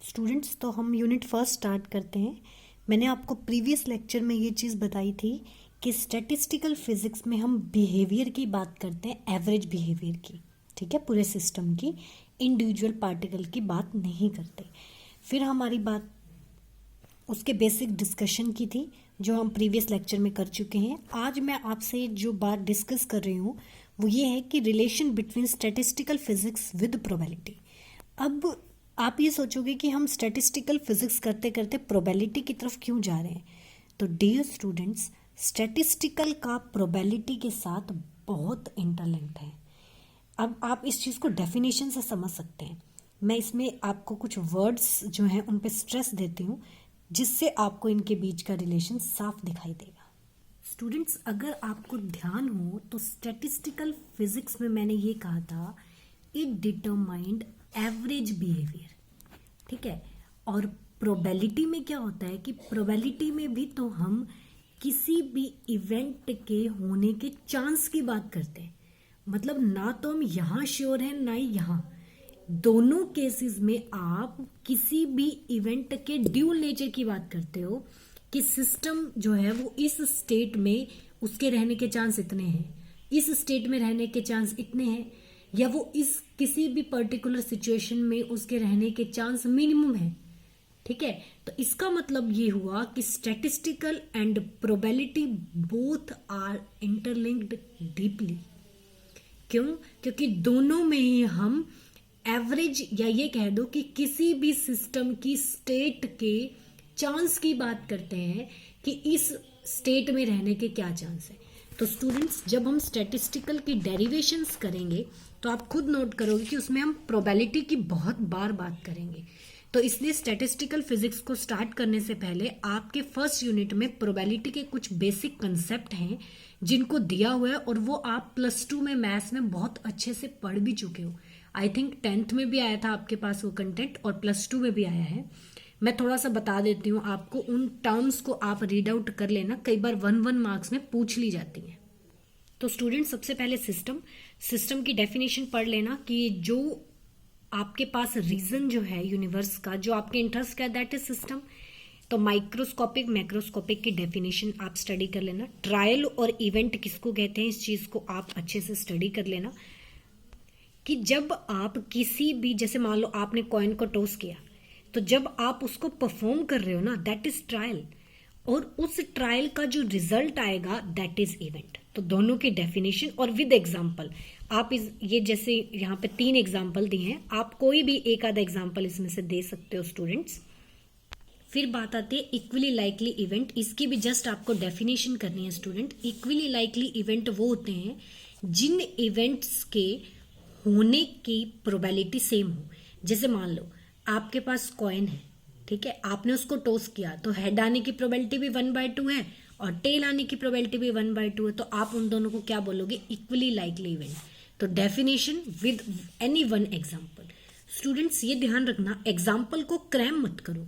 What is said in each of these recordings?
Students, तो हम unit first start करते हैं। मैंने आपको प्रीवियस लेक्चर में ये चीज़ बताई थी कि स्टैटिस्टिकल फिजिक्स में हम बिहेवियर की बात करते हैं, एवरेज बिहेवियर की, ठीक है, पूरे सिस्टम की, इंडिविजुअल पार्टिकल की बात नहीं करते। फिर हमारी बात उसके बेसिक डिस्कशन की थी जो हम प्रीवियस लेक्चर में कर चुके हैं। आज मैं आपसे जो बात डिस्कस कर रही हूँ वो ये है कि relation between statistical physics with probability. अब आप ये सोचोगे कि हम स्टैटिस्टिकल फिजिक्स करते करते प्रोबेबिलिटी की तरफ क्यों जा रहे हैं। तो डियर स्टूडेंट्स, स्टैटिस्टिकल का प्रोबेबिलिटी के साथ बहुत इंटरलिंक्ड है। अब आप इस चीज़ को डेफिनेशन से समझ सकते हैं। मैं इसमें आपको कुछ वर्ड्स जो हैं उन पे स्ट्रेस देती हूँ जिससे आपको इनके बीच का रिलेशन साफ दिखाई देगा। स्टूडेंट्स, अगर आपको ध्यान हो तो स्टैटिस्टिकल फिजिक्स में मैंने ये कहा था इट डिटरमाइंड एवरेज बिहेवियर, ठीक है। और प्रोबेबिलिटी में क्या होता है कि प्रोबेबिलिटी में भी तो हम किसी भी इवेंट के होने के चांस की बात करते हैं। मतलब ना तो हम यहाँ श्योर हैं ना ही यहाँ। दोनों केसेस में आप किसी भी इवेंट के ड्यूल नेचर की बात करते हो कि सिस्टम जो है वो इस स्टेट में उसके रहने के चांस इतने हैं, इस स्टेट में रहने के चांस इतने हैं, या वो इस किसी भी पर्टिकुलर सिचुएशन में उसके रहने के चांस मिनिमम है, ठीक है। तो इसका मतलब ये हुआ कि statistical and probability both are interlinked deeply. क्यों? क्योंकि दोनों में ही हम एवरेज या ये कह दो कि किसी भी सिस्टम की स्टेट के चांस की बात करते हैं कि इस स्टेट में रहने के क्या चांस है। तो स्टूडेंट्स, जब हम स्टैटिस्टिकल की डेरिवेशंस करेंगे तो आप खुद नोट करोगे कि उसमें हम प्रोबेबिलिटी की बहुत बार बात करेंगे। तो इसलिए स्टैटिस्टिकल फिजिक्स को स्टार्ट करने से पहले आपके फर्स्ट यूनिट में प्रोबेबिलिटी के कुछ बेसिक कंसेप्ट हैं जिनको दिया हुआ है और वो आप +2 में मैथ्स में बहुत अच्छे से पढ़ भी चुके हो। आई थिंक 10th में भी आया था आपके पास वो कंटेंट और +2 में भी आया है। मैं थोड़ा सा बता देती हूँ आपको, उन टर्म्स को आप रीड आउट कर लेना, कई बार 1 मार्क्स में पूछ ली जाती हैं। तो स्टूडेंट, सबसे पहले सिस्टम की डेफिनेशन पढ़ लेना कि जो आपके पास रीजन जो है यूनिवर्स का, जो आपके इंटरेस्ट का, दैट इज सिस्टम। तो माइक्रोस्कोपिक मैक्रोस्कोपिक की डेफिनेशन आप स्टडी कर लेना। ट्रायल और इवेंट किसको कहते हैं, इस चीज को आप अच्छे से स्टडी कर लेना कि जब आप किसी भी, जैसे मान लो आपने कॉइन को टॉस किया, तो जब आप उसको परफॉर्म कर रहे हो ना, दैट इज ट्रायल, और उस ट्रायल का जो रिजल्ट आएगा दैट इज इवेंट। तो दोनों की डेफिनेशन और विद एग्जांपल आप ये जैसे यहाँ पे 3 एग्जांपल दिए हैं, आप कोई भी एक आधा एग्जांपल इसमें से दे सकते हो स्टूडेंट्स। फिर बात आती है इक्वली लाइकली इवेंट। इसकी भी जस्ट आपको डेफिनेशन करनी है स्टूडेंट। इक्वली लाइकली इवेंट वो होते हैं जिन इवेंट्स के होने की प्रोबेबिलिटी सेम हो। जैसे मान लो आपके पास कॉइन है, ठीक है, आपने उसको टॉस किया तो हेड आने की प्रोबेबिलिटी भी 1/2 है और टेल आने की प्रोबेबिलिटी भी 1/2 है। तो आप उन दोनों को क्या बोलोगे, इक्वली लाइकली इवेंट। तो definition with any one example. Students, ये ध्यान रखना, एग्जाम्पल को क्रैम मत करो,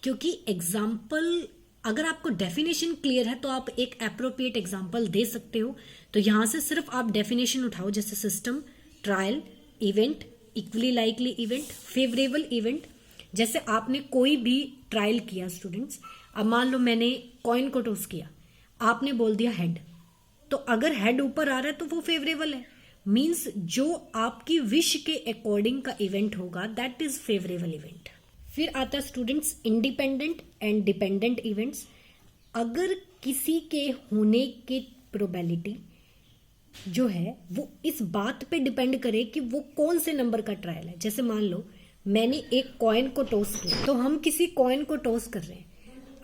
क्योंकि एग्जाम्पल अगर आपको डेफिनेशन क्लियर है तो आप एक एप्रोप्रिएट एग्जाम्पल दे सकते हो। तो यहां से सिर्फ आप डेफिनेशन उठाओ, जैसे system, trial, event, equally likely event, favourable event. जैसे आपने कोई भी ट्रायल किया स्टूडेंट्स, अब मान लो मैंने कॉइन को टॉस किया, आपने बोल दिया हेड, तो अगर हेड ऊपर आ रहा है तो वो फेवरेबल है, मींस जो आपकी विश के अकॉर्डिंग का इवेंट होगा दैट इज फेवरेबल इवेंट। फिर आता है students independent and dependent events. अगर किसी के होने की प्रोबेबिलिटी जो है वो इस बात पे डिपेंड करे कि वो कौन से नंबर का ट्रायल है। जैसे मान लो मैंने एक कॉइन को टॉस किया, तो हम किसी कॉइन को टॉस कर रहे हैं,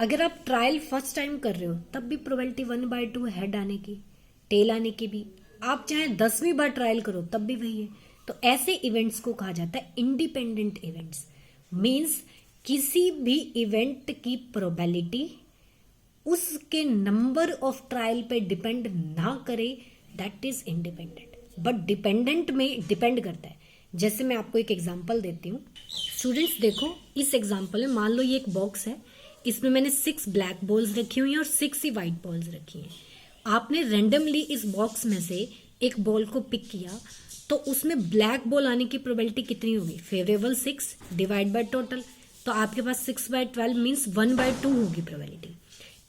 अगर आप ट्रायल फर्स्ट टाइम कर रहे हो तब भी प्रोबेबिलिटी 1/2 हेड आने की, टेल आने की भी। आप चाहे 10वीं बार ट्रायल करो तब भी वही है। तो ऐसे इवेंट्स को कहा जाता है इंडिपेंडेंट इवेंट्स। मींस किसी भी इवेंट की प्रोबेबिलिटी उसके नंबर ऑफ ट्रायल पे डिपेंड ना करे, that is independent. But dependent में डिपेंड करता है। जैसे मैं आपको एक एग्जांपल देती हूँ स्टूडेंट्स, देखो इस एग्जांपल में मान लो ये एक बॉक्स है, इसमें मैंने 6 ब्लैक बॉल्स रखी हुई हैं और 6 ही व्हाइट बॉल्स रखी हैं। आपने रैंडमली इस बॉक्स में से एक बॉल को पिक किया, तो उसमें ब्लैक बॉल आने की प्रोबेबिलिटी कितनी होगी, फेवरेबल 6 डिवाइड बाय टोटल। तो आपके पास 6/12 मीन्स 1/2 होगी प्रोबेबिलिटी।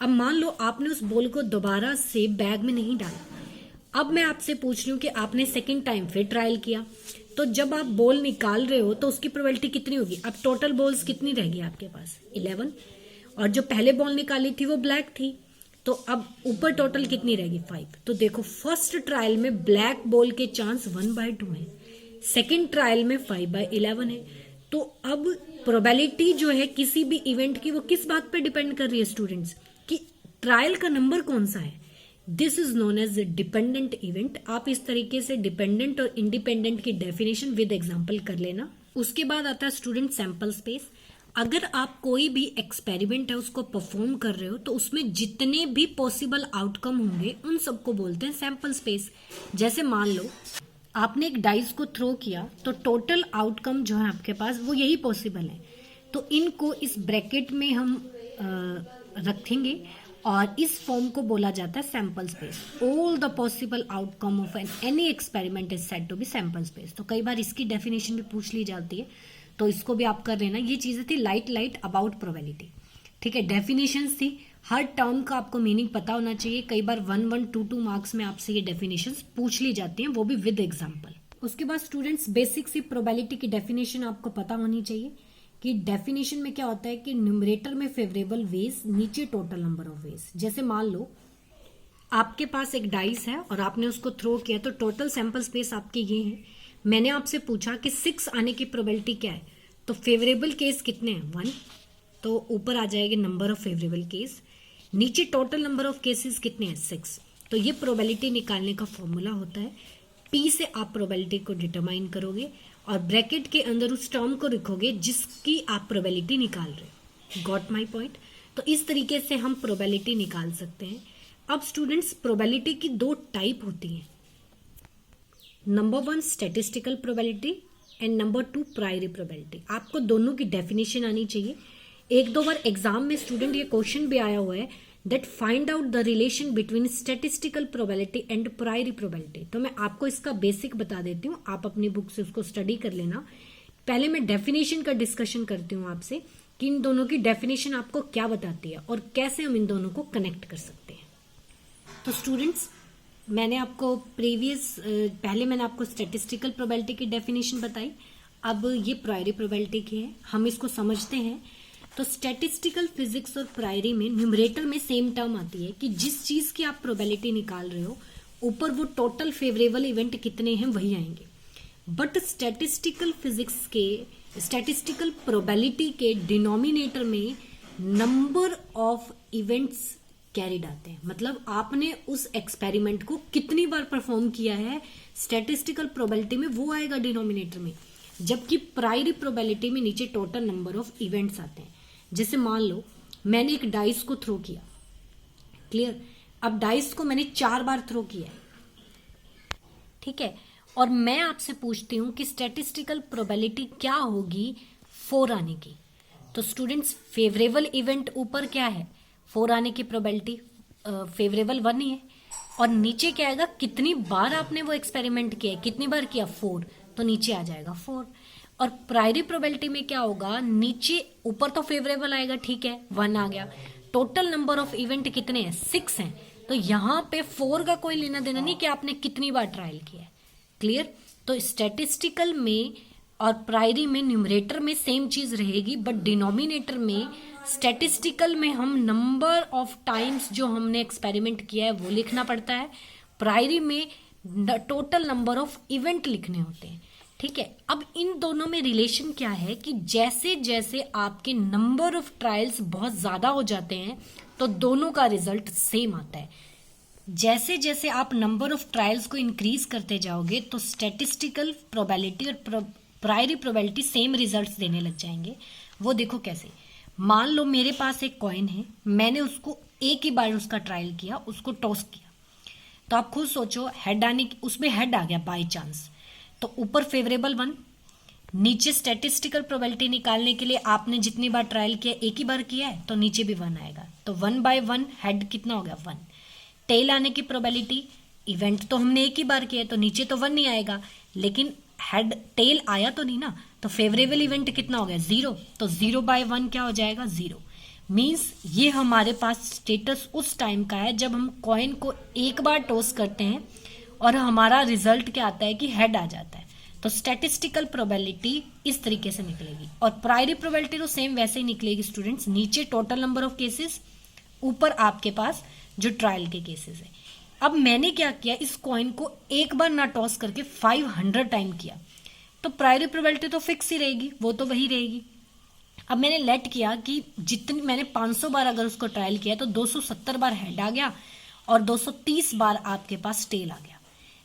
अब मान लो आपने उस बॉल को दोबारा से बैग में नहीं डाला। अब मैं आपसे पूछ रही हूँ कि आपने सेकेंड टाइम फिर ट्रायल किया, तो जब आप बॉल निकाल रहे हो तो उसकी प्रोबेबिलिटी कितनी होगी? अब टोटल बॉल्स कितनी रहेगी आपके पास? 11। और जो पहले बॉल निकाली थी वो ब्लैक थी, तो अब ऊपर टोटल कितनी रहेगी? 5। तो देखो फर्स्ट ट्रायल में ब्लैक बॉल के चांस 1/2 है, सेकेंड ट्रायल में 5/11 है। तो अब प्रोबेबिलिटी जो है किसी भी इवेंट की वो किस बात पर डिपेंड कर रही है स्टूडेंट्स? कि ट्रायल का नंबर कौन सा है। This is known age dependent event. आप इस तरीके से डिपेंडेंट और इंडिपेंडेंट की डेफिनेशन विद एग्जांपल कर लेना। उसके बाद आता है स्टूडेंट सैंपल स्पेस। अगर आप कोई भी एक्सपेरिमेंट है उसको परफॉर्म कर रहे हो तो उसमें जितने भी पॉसिबल आउटकम होंगे उन सबको बोलते हैं सैंपल स्पेस। जैसे मान लो आपने एक डाइस को थ्रो किया तो टोटल आउटकम जो है आपके पास वो यही पॉसिबल है, तो इनको इस ब्रैकेट में हम रखेंगे और इस फॉर्म को बोला जाता है sample space. All the possible outcome of any experiment is said to be sample space. तो कई बार इसकी डेफिनेशन भी पूछ ली जाती है, तो इसको भी आप कर लेना। ये चीजें थी लाइट अबाउट प्रोबेबिलिटी, ठीक है। डेफिनेशंस थी, हर टर्म का आपको मीनिंग पता होना चाहिए। कई बार 1, 2 मार्क्स में आपसे ये डेफिनेशंस पूछ ली जाती हैं, वो भी विद एग्जांपल। उसके बाद स्टूडेंट्स बेसिक सी प्रोबेबिलिटी की डेफिनेशन आपको पता होनी चाहिए कि डेफिनेशन में क्या होता है कि न्यूमरेटर में फेवरेबल वेज, नीचे टोटल नंबर ऑफ वेज। जैसे मान लो आपके पास एक डाइस है और आपने उसको थ्रो किया, तो टोटल सैंपल स्पेस आपकी ये है। मैंने आपसे पूछा कि 6 आने की प्रोबेबिलिटी क्या है, तो फेवरेबल केस कितने हैं? 1, तो ऊपर आ जाएगी नंबर ऑफ फेवरेबल केस। नीचे टोटल नंबर ऑफ केसेस कितने हैं? 6। तो ये प्रोबेबिलिटी निकालने का फॉर्मूला होता है। पी से आप प्रोबेबिलिटी को डिटरमाइन करोगे और ब्रैकेट के अंदर उस टर्म को रखोगे जिसकी आप प्रोबेबिलिटी निकाल रहे हो। Got my point? तो इस तरीके से हम प्रोबेबिलिटी निकाल सकते हैं। अब स्टूडेंट्स प्रोबेबिलिटी की 2 टाइप होती हैं। Number 1 statistical probability and number 2 priori probability. आपको दोनों की डेफिनेशन आनी चाहिए। 1-2 बार एग्जाम में स्टूडेंट ये क्वेश्चन भी आया हुआ है that find out the relation between statistical probability and priori probability. तो मैं आपको इसका बेसिक बता देती हूँ, आप अपनी बुक से उसको स्टडी कर लेना। पहले मैं डेफिनेशन का डिस्कशन करती हूँ आपसे कि इन दोनों की डेफिनेशन आपको क्या बताती है और कैसे हम इन दोनों को कनेक्ट कर सकते हैं। तो स्टूडेंट्स मैंने आपको पहले मैंने आपको स्टैटिस्टिकल प्रोबेबिलिटी की डेफिनेशन बताई, अब ये प्रायरी प्रोबेबिलिटी की है। हम इसको समझते हैं। तो स्टैटिस्टिकल फिजिक्स और प्रायरी में न्यूमरेटर में सेम टर्म आती है कि जिस चीज की आप प्रोबेबिलिटी निकाल रहे हो ऊपर वो टोटल फेवरेबल इवेंट कितने हैं वही आएंगे। बट स्टैटिस्टिकल फिजिक्स के स्टैटिस्टिकल प्रोबेबिलिटी के डिनोमिनेटर में नंबर ऑफ इवेंट्स कैरिड आते हैं। मतलब आपने उस एक्सपेरिमेंट को कितनी बार परफॉर्म किया है स्टैटिस्टिकल प्रोबेबिलिटी में वो आएगा डिनोमिनेटर में, जबकि प्रायरी प्रोबेबिलिटी में नीचे टोटल नंबर ऑफ इवेंट्स आते हैं। जैसे मान लो मैंने एक डाइस को थ्रो किया, क्लियर। अब डाइस को मैंने 4 बार थ्रो किया है, ठीक है, और मैं आपसे पूछती हूं कि स्टैटिस्टिकल प्रोबेबिलिटी क्या होगी 4 आने की। तो स्टूडेंट्स फेवरेबल इवेंट ऊपर क्या है? 4 आने की प्रोबेबिलिटी फेवरेबल 1 ही है, और नीचे क्या आएगा? कितनी बार आपने वो एक्सपेरिमेंट किया है, कितनी बार किया? 4, तो नीचे आ जाएगा 4। और प्रायरी प्रोबेबिलिटी में क्या होगा? नीचे ऊपर तो फेवरेबल आएगा, ठीक है, 1 आ गया। टोटल नंबर ऑफ इवेंट कितने हैं? 6 हैं। तो यहाँ पे 4 का कोई लेना देना नहीं कि आपने कितनी बार ट्रायल किया है, क्लियर। तो स्टैटिस्टिकल में और प्रायरी में न्यूमरेटर में सेम चीज रहेगी, बट डिनोमिनेटर में स्टैटिस्टिकल में हम नंबर ऑफ टाइम्स जो हमने एक्सपेरिमेंट किया है वो लिखना पड़ता है, प्रायरी में टोटल नंबर ऑफ इवेंट लिखने होते हैं, ठीक है। अब इन दोनों में रिलेशन क्या है कि जैसे जैसे आपके नंबर ऑफ ट्रायल्स बहुत ज्यादा हो जाते हैं तो दोनों का रिजल्ट सेम आता है। जैसे जैसे आप नंबर ऑफ ट्रायल्स को इंक्रीज करते जाओगे तो स्टैटिस्टिकल प्रोबेबिलिटी और प्रायरी प्रोबेबिलिटी सेम रिजल्ट्स देने लग जाएंगे। वो देखो कैसे। मान लो मेरे पास एक कॉइन है, मैंने उसको एक ही बार उसका ट्रायल किया, उसको टॉस किया, तो आप खुद सोचो हेड उसमें हेड आ गया बाय चांस, तो ऊपर फेवरेबल 1, नीचे स्टैटिस्टिकल प्रोबेबिलिटी निकालने के लिए आपने जितनी बार ट्रायल किया एक ही बार किया है तो नीचे भी 1 आएगा, तो 1/1 हेड कितना हो गया? 1। टेल आने की प्रोबेबिलिटी, इवेंट तो हमने एक ही बार किया है तो नीचे तो 1 नहीं आएगा, लेकिन हेड टेल आया तो नहीं ना, तो फेवरेबल इवेंट कितना हो गया 0, तो 0/1 क्या हो जाएगा 0। मीन्स ये हमारे पास स्टेटस उस टाइम का है जब हम कॉइन को एक बार टॉस करते हैं और हमारा रिजल्ट क्या आता है कि हेड आ जाता है। तो स्टैटिस्टिकल प्रोबेबिलिटी इस तरीके से निकलेगी, और प्रायोरी प्रोबेबिलिटी तो सेम वैसे ही निकलेगी स्टूडेंट्स। नीचे टोटल नंबर ऑफ केसेस, ऊपर आपके पास जो ट्रायल के केसेस है। अब मैंने क्या किया, इस कॉइन को एक बार ना टॉस करके 500 टाइम किया, तो प्रायोरी प्रोबेबिलिटी तो फिक्स ही रहेगी, वो तो वही रहेगी। अब मैंने लेट किया कि जितनी मैंने 500 बार अगर उसको ट्रायल किया तो 270 बार हेड आ गया और 230 बार आपके पास टेल आ गया।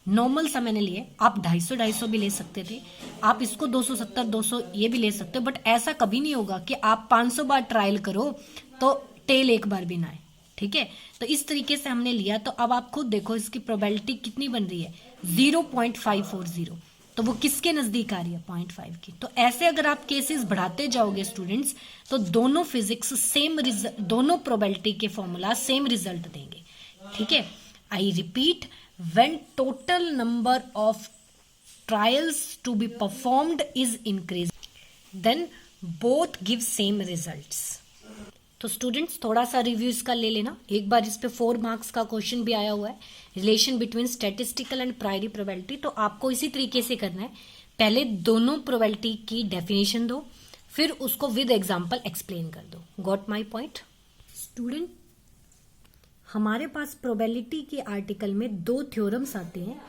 नॉर्मल सा मैंने लिए, आप 250 भी ले सकते थे, आप इसको 270 200 ये भी ले सकते हो, बट ऐसा कभी नहीं होगा कि आप 500 बार ट्रायल करो तो टेल एक बार भी ना आए। ठीक है, तो इस तरीके से हमने लिया। तो अब आप खुद देखो इसकी प्रोबेबिलिटी कितनी बन रही है 0.540, तो वो किसके नजदीक आ रही है 0.5 की। तो ऐसे अगर आप केसेस बढ़ाते जाओगे स्टूडेंट्स तो दोनों फिजिक्स सेम, दोनों प्रोबेबिलिटी के फॉर्मूला सेम रिजल्ट देंगे। ठीक है, I repeat, when total number of trials to be performed is increased then both give same results। तो स्टूडेंट्स थोड़ा सा रिव्यू इसका ले लेना एक बार। इस पे 4 मार्क्स का क्वेश्चन भी आया हुआ है, relation between statistical and प्रायोरी probability. तो आपको इसी तरीके से करना है, पहले दोनों प्रोबेबिलिटी की डेफिनेशन दो, फिर उसको विद एग्जांपल एक्सप्लेन कर दो। Got my point student? हमारे पास प्रोबेबिलिटी के आर्टिकल में 2 थ्योरम्स आते हैं,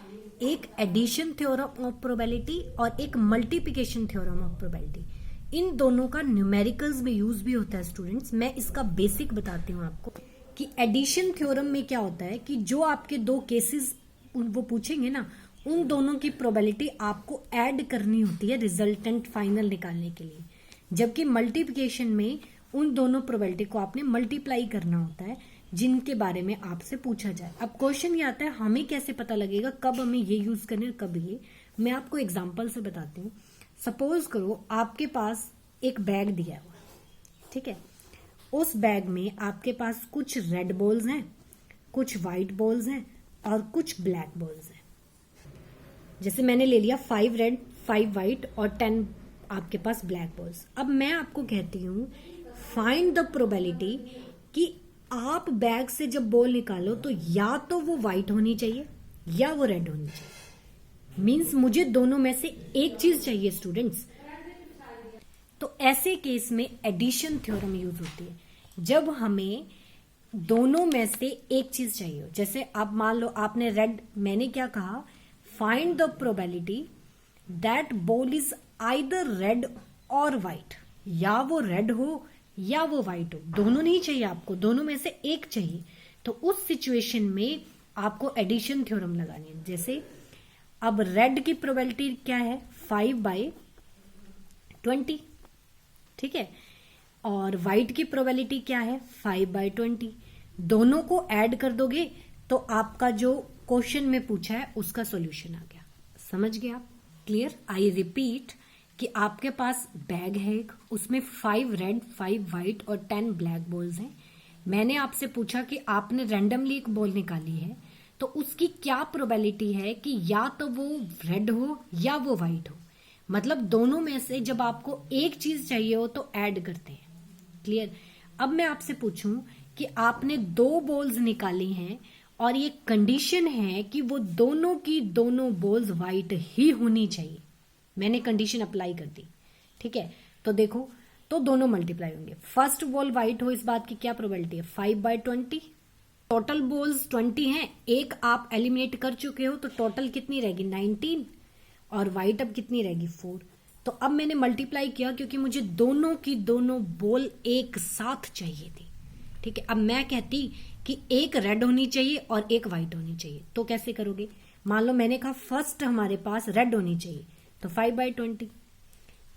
एक एडिशन थ्योरम ऑफ प्रोबेबिलिटी और एक मल्टीप्लिकेशन थ्योरम ऑफ प्रोबेबिलिटी। इन दोनों का न्यूमेरिकल्स में यूज भी होता है स्टूडेंट्स। मैं इसका बेसिक बताती हूँ आपको कि एडिशन थ्योरम में क्या होता है कि जो आपके 2 केसेस वो पूछेंगे ना, उन दोनों की प्रोबेबिलिटी आपको ऐड करनी होती है रिजल्टेंट फाइनल निकालने के लिए, जबकि मल्टीप्लिकेशन में उन दोनों प्रोबेबिलिटी को आपने मल्टीप्लाई करना होता है जिनके बारे में आपसे पूछा जाए। अब क्वेश्चन ये आता है हमें कैसे पता लगेगा कब हमें ये यूज करना है कब ये। मैं आपको एग्जांपल से बताती हूँ। सपोज करो आपके पास एक बैग दिया हुआ, ठीक है, उस बैग में आपके पास कुछ रेड बॉल्स हैं, कुछ व्हाइट बॉल्स हैं और कुछ ब्लैक बॉल्स हैं। जैसे मैंने ले लिया 5 रेड 5 व्हाइट और 10 आपके पास ब्लैक बॉल्स। अब मैं आपको कहती हूँ फाइंड द प्रोबेबिलिटी कि आप बैग से जब बॉल निकालो तो या तो वो व्हाइट होनी चाहिए या वो रेड होनी चाहिए। मींस मुझे दोनों में से एक चीज चाहिए स्टूडेंट्स। तो ऐसे केस में एडिशन थ्योरम यूज होती है जब हमें दोनों में से एक चीज चाहिए हो। जैसे आप मान लो आपने रेड, मैंने क्या कहा, find the probability that ball is either red और व्हाइट, या वो रेड हो या वो व्हाइट हो, दोनों नहीं चाहिए आपको, दोनों में से एक चाहिए। तो उस सिचुएशन में आपको एडिशन थ्योरम लगानी है। जैसे अब रेड की प्रोबेबिलिटी क्या है 5/20, ठीक है, और व्हाइट की प्रोबेबिलिटी क्या है 5/20। दोनों को ऐड कर दोगे तो आपका जो क्वेश्चन में पूछा है उसका सॉल्यूशन आ गया। समझ गए आप? क्लियर? आई रिपीट कि आपके पास बैग है एक, उसमें 5 रेड 5 व्हाइट और 10 ब्लैक बॉल्स हैं। मैंने आपसे पूछा कि आपने रैंडमली एक बॉल निकाली है तो उसकी क्या प्रोबेबिलिटी है कि या तो वो रेड हो या वो व्हाइट हो। मतलब दोनों में से जब आपको एक चीज चाहिए हो तो ऐड करते हैं। क्लियर? अब मैं आपसे पूछूं कि आपने 2 बॉल्स निकाली हैं और ये कंडीशन है कि वो दोनों की दोनों बॉल्स व्हाइट ही होनी चाहिए। मैंने कंडीशन अप्लाई कर दी, ठीक है, तो देखो तो दोनों मल्टीप्लाई होंगे। फर्स्ट बॉल व्हाइट हो, इस बात की क्या प्रोबेबिलिटी है 5/20। टोटल बॉल्स 20 हैं, एक आप एलिमिनेट कर चुके हो तो टोटल कितनी रहेगी 19, और व्हाइट अब कितनी रहेगी 4। तो अब मैंने मल्टीप्लाई किया क्योंकि मुझे दोनों की दोनों बॉल एक साथ चाहिए थी। ठीक है, अब मैं कहती कि एक रेड होनी चाहिए और एक व्हाइट होनी चाहिए, तो कैसे करोगे? मान लो मैंने कहा फर्स्ट हमारे पास रेड होनी चाहिए तो 5/20।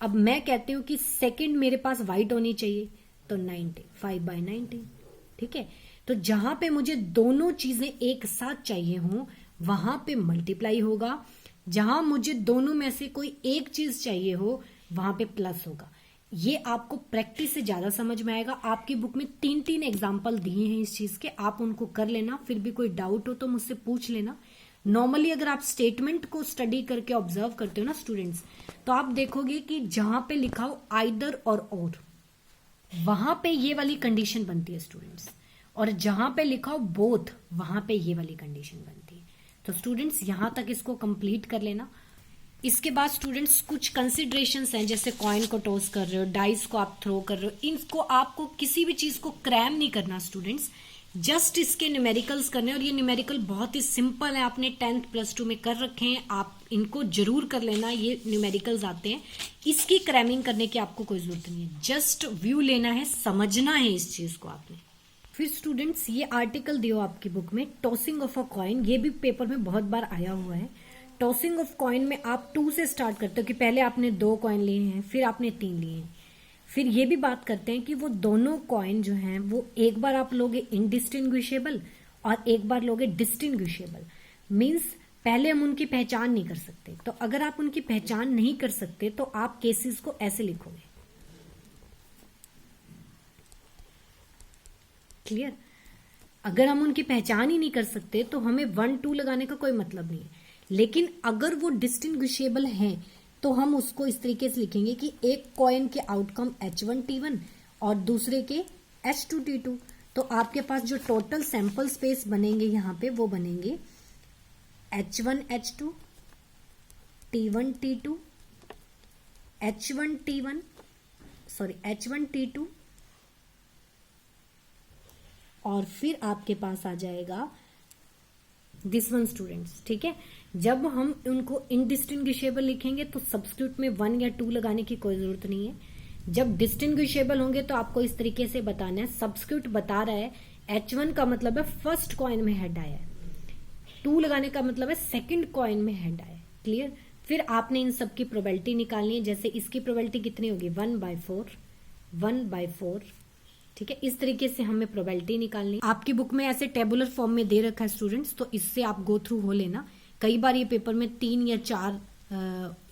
अब मैं कहती हूं कि सेकंड मेरे पास व्हाइट होनी चाहिए तो 90 5/19। ठीक है, तो जहां पे मुझे दोनों चीजें एक साथ चाहिए हों वहां पे मल्टीप्लाई होगा, जहां मुझे दोनों में से कोई एक चीज चाहिए हो वहां पे प्लस होगा। ये आपको प्रैक्टिस से ज्यादा समझ में आएगा। आपकी बुक में 3 एग्जाम्पल दिए हैं इस चीज के, आप उनको कर लेना। फिर भी कोई डाउट हो तो मुझसे पूछ लेना। नॉर्मली अगर आप स्टेटमेंट को स्टडी करके ऑब्जर्व करते हो ना स्टूडेंट्स, तो आप देखोगे कि जहां पे लिखा हो आइदर और वहां पे ये वाली कंडीशन बनती है स्टूडेंट्स, और जहां पे लिखा हो बोथ वहां पे ये वाली कंडीशन बनती है। तो स्टूडेंट्स यहां तक इसको कंप्लीट कर लेना। इसके बाद स्टूडेंट्स कुछ कंसिडरेशंस हैं, जैसे कॉइन को टॉस कर रहे हो, डाइस को आप थ्रो कर रहे हो, इनको आपको किसी भी चीज को क्रैम नहीं करना स्टूडेंट्स, जस्ट इसके न्यूमेरिकल्स करने। और ये न्यूमेरिकल बहुत ही सिंपल है, आपने 10th +2 में कर रखे हैं, आप इनको जरूर कर लेना, ये न्यूमेरिकल्स आते हैं। इसकी क्रैमिंग करने की आपको कोई जरूरत नहीं है, जस्ट व्यू लेना है, समझना है इस चीज को आपने। फिर स्टूडेंट्स ये आर्टिकल दियो आपकी बुक में, टॉसिंग ऑफ अ कॉइन, ये भी पेपर में बहुत बार आया हुआ है। टॉसिंग ऑफ कॉइन में आप 2 से स्टार्ट करते हो कि पहले आपने 2 कॉइन लिए हैं, फिर आपने 3 लिए हैं। फिर ये भी बात करते हैं कि वो दोनों कॉइन जो हैं वो एक बार आप लोगे इनडिस्टिंग्विशेबल और एक बार लोगे डिस्टिंग्विशेबल। मीन्स पहले हम उनकी पहचान नहीं कर सकते, तो अगर आप उनकी पहचान नहीं कर सकते तो आप केसेस को ऐसे लिखोगे। क्लियर? अगर हम उनकी पहचान ही नहीं कर सकते तो हमें 1 2 लगाने का कोई मतलब नहीं है। लेकिन अगर वो डिस्टिंग्विशेबल हैं तो हम उसको इस तरीके से लिखेंगे कि एक कॉइन के आउटकम H1T1 और दूसरे के H2T2। तो आपके पास जो टोटल सैंपल स्पेस बनेंगे यहाँ पे वो बनेंगे H1H2, T1T2, H1T1, sorry H1T2, और फिर आपके पास आ जाएगा दिस वन स्टूडेंट्स। ठीक है, जब हम उनको इनडिस्टिंग्विशेबल लिखेंगे तो सब्स्टिट्यूट में 1 या 2 लगाने की कोई जरूरत नहीं है। जब डिस्टिंग्विशेबल होंगे तो आपको इस तरीके से बताना है, सब्स्टिट्यूट बता रहा है H1 का मतलब है फर्स्ट कॉइन में हेड आया है, 2 लगाने का मतलब है सेकंड कॉइन में हेड आया है। क्लियर? फिर आपने इन सब की प्रोबेबिलिटी निकालनी है, जैसे इसकी प्रोबेबिलिटी कितनी होगी 1/4, 1/4। ठीक है, इस तरीके से हमें प्रोबेबिलिटी निकालनी। आपकी बुक में ऐसे टेबुलर फॉर्म में दे रखा है स्टूडेंट्स, तो इससे आप गो थ्रू हो लेना। कई बार ये पेपर में 3 या 4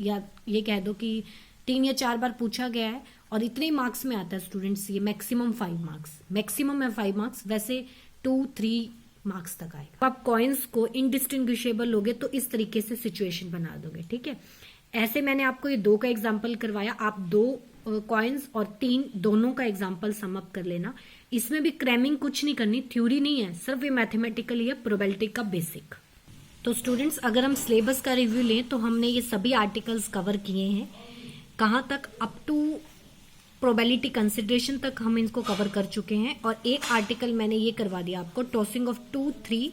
या ये कह दो कि 3 या 4 बार पूछा गया है और इतने ही मार्क्स में आता है स्टूडेंट्स। ये मैक्सिमम 5 मार्क्स, मैक्सिमम है 5 मार्क्स, वैसे 2-3 मार्क्स तक आएगा। आप कॉइन्स को इनडिस्टिंग्विशेबल लोगे तो इस तरीके से सिचुएशन बना दोगे। ठीक है, ऐसे मैंने आपको ये 2 का एग्जाम्पल करवाया, आप 2 कॉइन्स और 3 दोनों का एग्जाम्पल सम अप कर लेना। इसमें भी क्रैमिंग कुछ नहीं करनी, थ्योरी नहीं है, सिर्फ ये मैथमेटिकली है, प्रोबेबिलिटी का बेसिक। तो स्टूडेंट्स अगर हम सिलेबस का रिव्यू लें तो हमने ये सभी आर्टिकल्स कवर किए हैं। कहाँ तक? अप टू प्रोबेबिलिटी कंसिडरेशन तक हम इनको कवर कर चुके हैं, और एक आर्टिकल मैंने ये करवा दिया आपको, tossing of 2, 3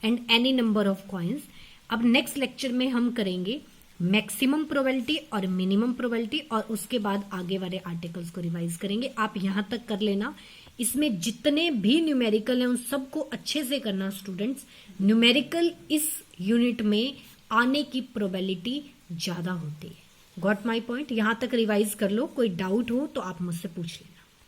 and any number of coins. अब नेक्स्ट लेक्चर में हम करेंगे मैक्सिमम प्रोबेबिलिटी और मिनिमम प्रोबेबिलिटी, और उसके बाद आगे वाले आर्टिकल्स को रिवाइज करेंगे। आप यहां तक कर लेना। इसमें जितने भी न्यूमेरिकल हैं उन सबको अच्छे से करना स्टूडेंट्स। न्यूमेरिकल इस यूनिट में आने की प्रोबेबिलिटी ज्यादा होती है। Got my point? यहां तक रिवाइज कर लो, कोई डाउट हो तो आप मुझसे पूछ लें।